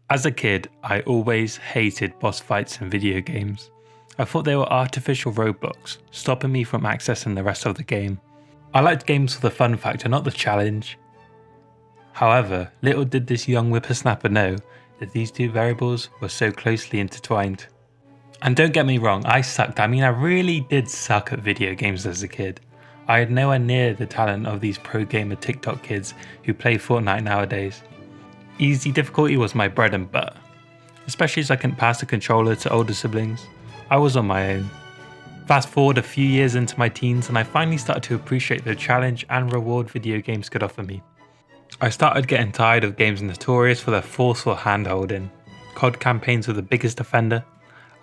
As a kid, I always hated boss fights in video games. I thought they were artificial roadblocks, stopping me from accessing the rest of the game. I liked games for the fun factor, not the challenge. However, little did this young whippersnapper know that these two variables were so closely intertwined. And don't get me wrong, I sucked. I really did suck at video games as a kid. I had nowhere near the talent of these pro gamer TikTok kids who play Fortnite nowadays. Easy difficulty was my bread and butter, especially as I couldn't pass the controller to older siblings. I was on my own. Fast forward a few years into my teens and I finally started to appreciate the challenge and reward video games could offer me. I started getting tired of games notorious for their forceful hand-holding. COD campaigns were the biggest offender.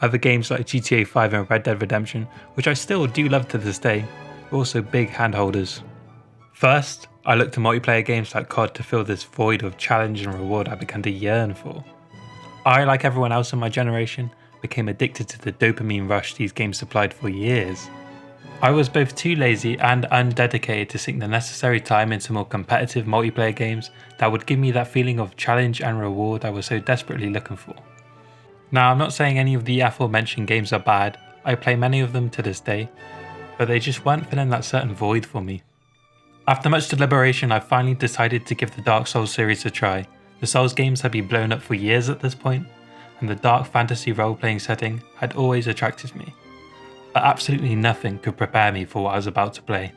Other games like GTA 5 and Red Dead Redemption, which I still do love to this day, were also big hand-holders. First, I looked to multiplayer games like COD to fill this void of challenge and reward I began to yearn for. I, like everyone else in my generation, became addicted to the dopamine rush these games supplied for years. I was both too lazy and undedicated to sink the necessary time into more competitive multiplayer games that would give me that feeling of challenge and reward I was so desperately looking for. Now, I'm not saying any of the aforementioned games are bad, I play many of them to this day, but they just weren't filling that certain void for me. After much deliberation, I finally decided to give the Dark Souls series a try. The Souls games had been blown up for years at this point, and the dark fantasy role-playing setting had always attracted me. But absolutely nothing could prepare me for what I was about to play.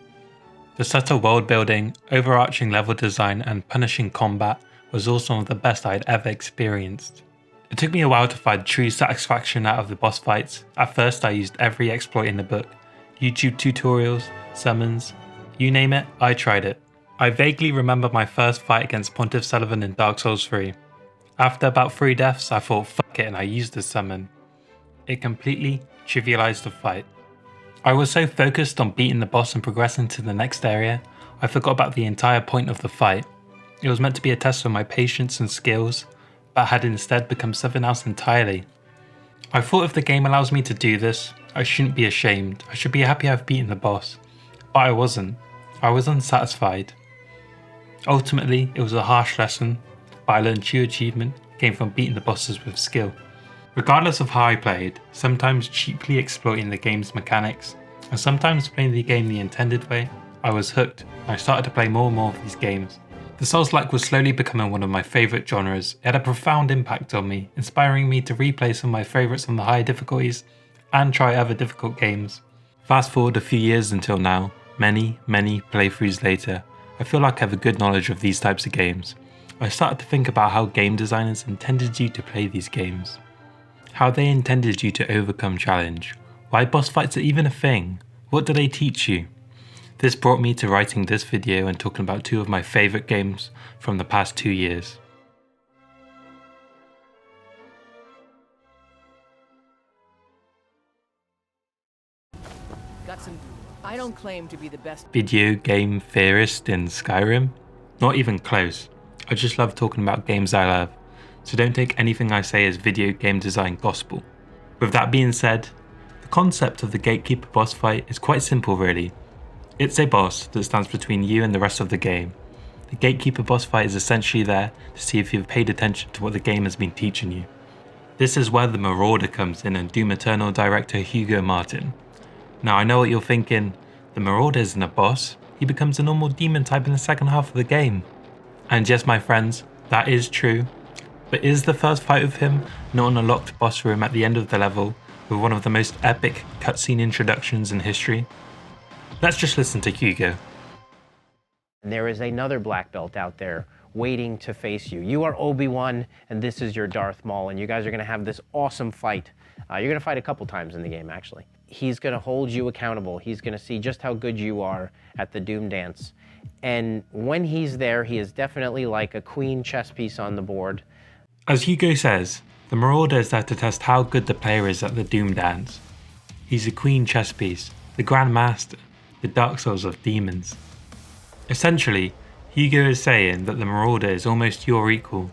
The subtle world building, overarching level design, and punishing combat was all some of the best I had ever experienced. It took me a while to find true satisfaction out of the boss fights. At first I used every exploit in the book, YouTube tutorials, summons, you name it, I tried it. I vaguely remember my first fight against Pontiff Sullivan in Dark Souls 3. After about 3 deaths, I thought fuck it and I used the summon. It completely trivialized the fight. I was so focused on beating the boss and progressing to the next area, I forgot about the entire point of the fight. It was meant to be a test of my patience and skills, but had instead become something else entirely. I thought if the game allows me to do this, I shouldn't be ashamed. I should be happy I've beaten the boss. But I wasn't. I was unsatisfied. Ultimately, it was a harsh lesson, but I learned true achievement came from beating the bosses with skill. Regardless of how I played, sometimes cheaply exploiting the game's mechanics, and sometimes playing the game the intended way, I was hooked and I started to play more and more of these games. The Souls-like was slowly becoming one of my favourite genres. It had a profound impact on me, inspiring me to replay some of my favourites on the higher difficulties and try other difficult games. Fast forward a few years until now, many playthroughs later, I feel like I have a good knowledge of these types of games. I started to think about how game designers intended you to play these games. How they intended you to overcome challenge. Why boss fights are even a thing. What do they teach you? This brought me to writing this video and talking about 2 of my favourite games from the past 2 years. I don't claim to be the best video game theorist in Skyrim? Not even close. I just love talking about games I love, so don't take anything I say as video game design gospel. With that being said, the concept of the Gatekeeper boss fight is quite simple really. It's a boss that stands between you and the rest of the game. The Gatekeeper boss fight is essentially there to see if you've paid attention to what the game has been teaching you. This is where the Marauder comes in and Doom Eternal director Hugo Martin. Now I know what you're thinking, the Marauder isn't a boss, he becomes a normal demon type in the second half of the game. And yes my friends, that is true, but is the first fight with him not in a locked boss room at the end of the level with one of the most epic cutscene introductions in history? Let's just listen to Hugo. There is another black belt out there waiting to face you. You are Obi-Wan and this is your Darth Maul and you guys are going to have this awesome fight. You're going to fight a couple times in the game actually. He's going to hold you accountable. He's going to see just how good you are at the Doom Dance. And when he's there, he is definitely like a queen chess piece on the board. As Hugo says, the Marauder is there to test how good the player is at the Doom Dance. He's a queen chess piece, the Grand Master, the Dark Souls of demons. Essentially, Hugo is saying that the Marauder is almost your equal.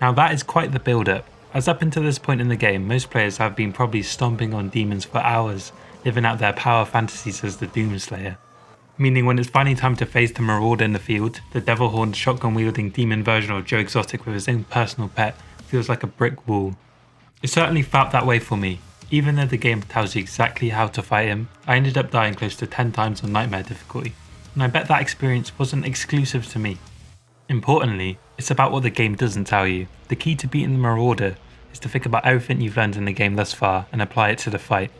Now that is quite the build-up, as up until this point in the game, most players have been probably stomping on demons for hours, living out their power fantasies as the Doomslayer. Meaning when it's finally time to face the Marauder in the field, the devil-horned shotgun-wielding demon version of Joe Exotic with his own personal pet, feels like a brick wall. It certainly felt that way for me. Even though the game tells you exactly how to fight him, I ended up dying close to 10 times on Nightmare difficulty, and I bet that experience wasn't exclusive to me. Importantly, it's about what the game doesn't tell you. The key to beating the Marauder is to think about everything you've learned in the game thus far and apply it to the fight.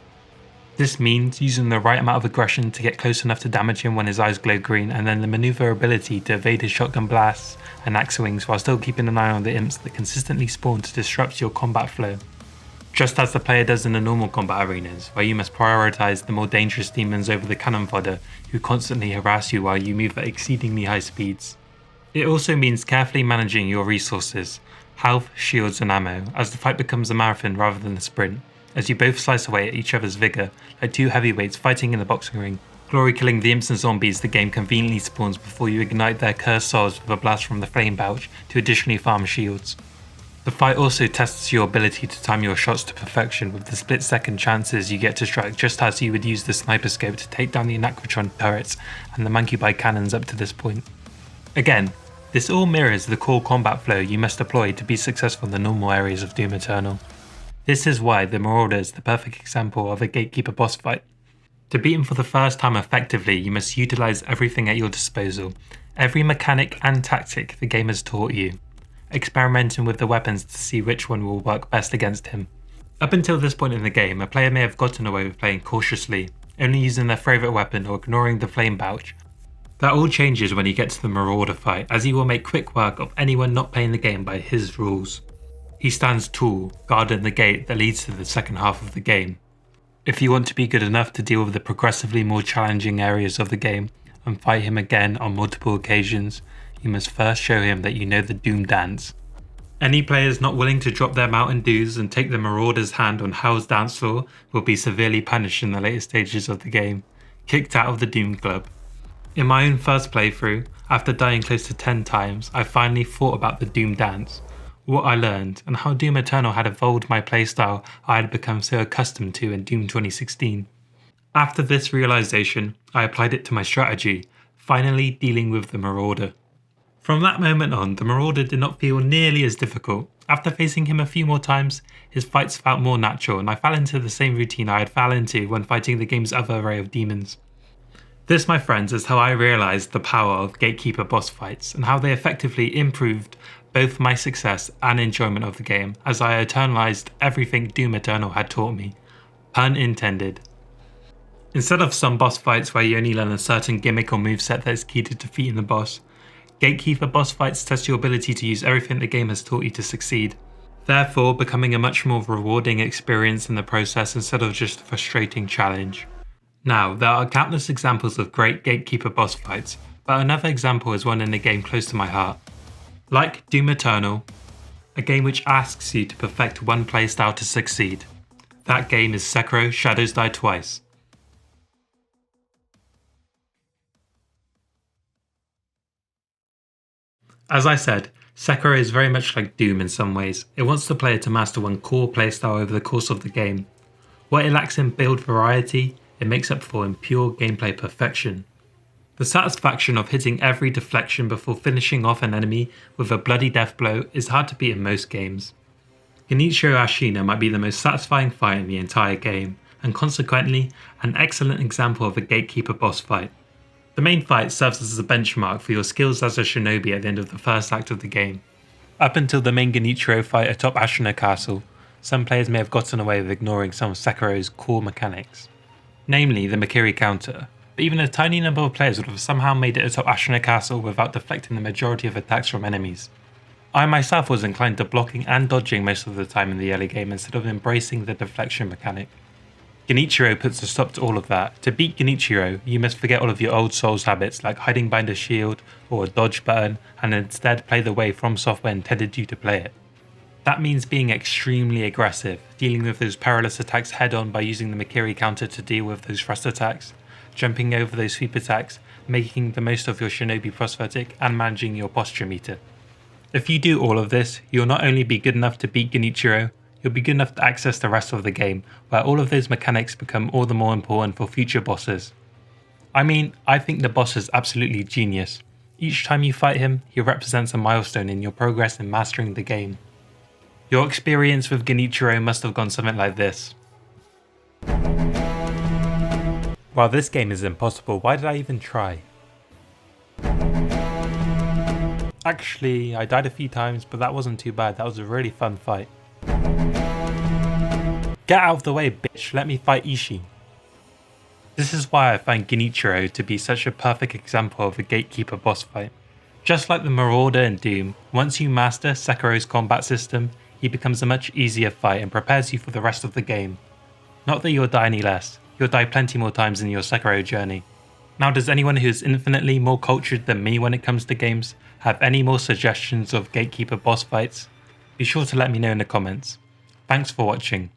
This means using the right amount of aggression to get close enough to damage him when his eyes glow green, and then the maneuverability to evade his shotgun blasts and axe swings while still keeping an eye on the imps that consistently spawn to disrupt your combat flow. Just as the player does in the normal combat arenas, where you must prioritise the more dangerous demons over the cannon fodder who constantly harass you while you move at exceedingly high speeds. It also means carefully managing your resources, health, shields and ammo, as the fight becomes a marathon rather than a sprint, as you both slice away at each other's vigour like two heavyweights fighting in the boxing ring, glory killing the imps and zombies the game conveniently spawns before you ignite their cursed souls with a blast from the flame pouch to additionally farm shields. The fight also tests your ability to time your shots to perfection with the split-second chances you get to strike, just as you would use the sniper scope to take down the Anacrotron turrets and the Mancubi cannons up to this point. Again, this all mirrors the core combat flow you must deploy to be successful in the normal areas of Doom Eternal. This is why the Marauder is the perfect example of a Gatekeeper boss fight. To beat him for the first time effectively, you must utilise everything at your disposal, every mechanic and tactic the game has taught you, experimenting with the weapons to see which one will work best against him. Up until this point in the game, a player may have gotten away with playing cautiously, only using their favourite weapon or ignoring the flame pouch. That all changes when you get to the Marauder fight, as he will make quick work of anyone not playing the game by his rules. He stands tall, guarding the gate that leads to the second half of the game. If you want to be good enough to deal with the progressively more challenging areas of the game and fight him again on multiple occasions, you must first show him that you know the Doom dance. Any players not willing to drop their Mountain Dews and take the Marauder's hand on Hell's dance floor will be severely punished in the later stages of the game, kicked out of the Doom Club. In my own first playthrough, after dying close to 10 times, I finally thought about the Doom dance, what I learned, and how Doom Eternal had evolved my playstyle I had become so accustomed to in Doom 2016. After this realisation, I applied it to my strategy, finally dealing with the Marauder. From that moment on, the Marauder did not feel nearly as difficult. After facing him a few more times, his fights felt more natural, and I fell into the same routine I had fell into when fighting the game's other array of demons. This, my friends, is how I realised the power of Gatekeeper boss fights, and how they effectively improved both my success and enjoyment of the game, as I eternalised everything Doom Eternal had taught me. Pun intended. Instead of some boss fights where you only learn a certain gimmick or moveset that is key to defeating the boss, Gatekeeper boss fights test your ability to use everything the game has taught you to succeed, therefore becoming a much more rewarding experience in the process instead of just a frustrating challenge. Now, there are countless examples of great Gatekeeper boss fights, but another example is one in a game close to my heart. Like Doom Eternal, a game which asks you to perfect one playstyle to succeed. That game is Sekiro: Shadows Die Twice. As I said, Sekiro is very much like Doom in some ways. It wants the player to master one core playstyle over the course of the game. What it lacks in build variety, it makes up for in pure gameplay perfection. The satisfaction of hitting every deflection before finishing off an enemy with a bloody death blow is hard to beat in most games. Genichiro Ashina might be the most satisfying fight in the entire game, and consequently, an excellent example of a Gatekeeper boss fight. The main fight serves as a benchmark for your skills as a shinobi at the end of the first act of the game. Up until the main Genichiro fight atop Ashina Castle, some players may have gotten away with ignoring some of Sekiro's core mechanics, namely the Mikiri counter, but even a tiny number of players would have somehow made it atop Ashina Castle without deflecting the majority of attacks from enemies. I myself was inclined to blocking and dodging most of the time in the early game instead of embracing the deflection mechanic. Genichiro puts a stop to all of that. To beat Genichiro, you must forget all of your old Souls habits like hiding behind a shield or a dodge button and instead play the way From Software intended you to play it. That means being extremely aggressive, dealing with those perilous attacks head on by using the Mikiri counter to deal with those thrust attacks, jumping over those sweep attacks, making the most of your shinobi prosthetic and managing your posture meter. If you do all of this, you'll not only be good enough to beat Genichiro, you'll be good enough to access the rest of the game, where all of those mechanics become all the more important for future bosses. I mean, I think the boss is absolutely genius. Each time you fight him, he represents a milestone in your progress in mastering the game. Your experience with Genichiro must have gone something like this. While this game is impossible, why did I even try? Actually, I died a few times, but that wasn't too bad. That was a really fun fight. Get out of the way, bitch. Let me fight Ishii. This is why I find Genichiro to be such a perfect example of a gatekeeper boss fight. Just like the Marauder in Doom, once you master Sekiro's combat system, he becomes a much easier fight and prepares you for the rest of the game. Not that you'll die any less, you'll die plenty more times in your Sekiro journey. Now, does anyone who is infinitely more cultured than me when it comes to games have any more suggestions of gatekeeper boss fights? Be sure to let me know in the comments. Thanks for watching.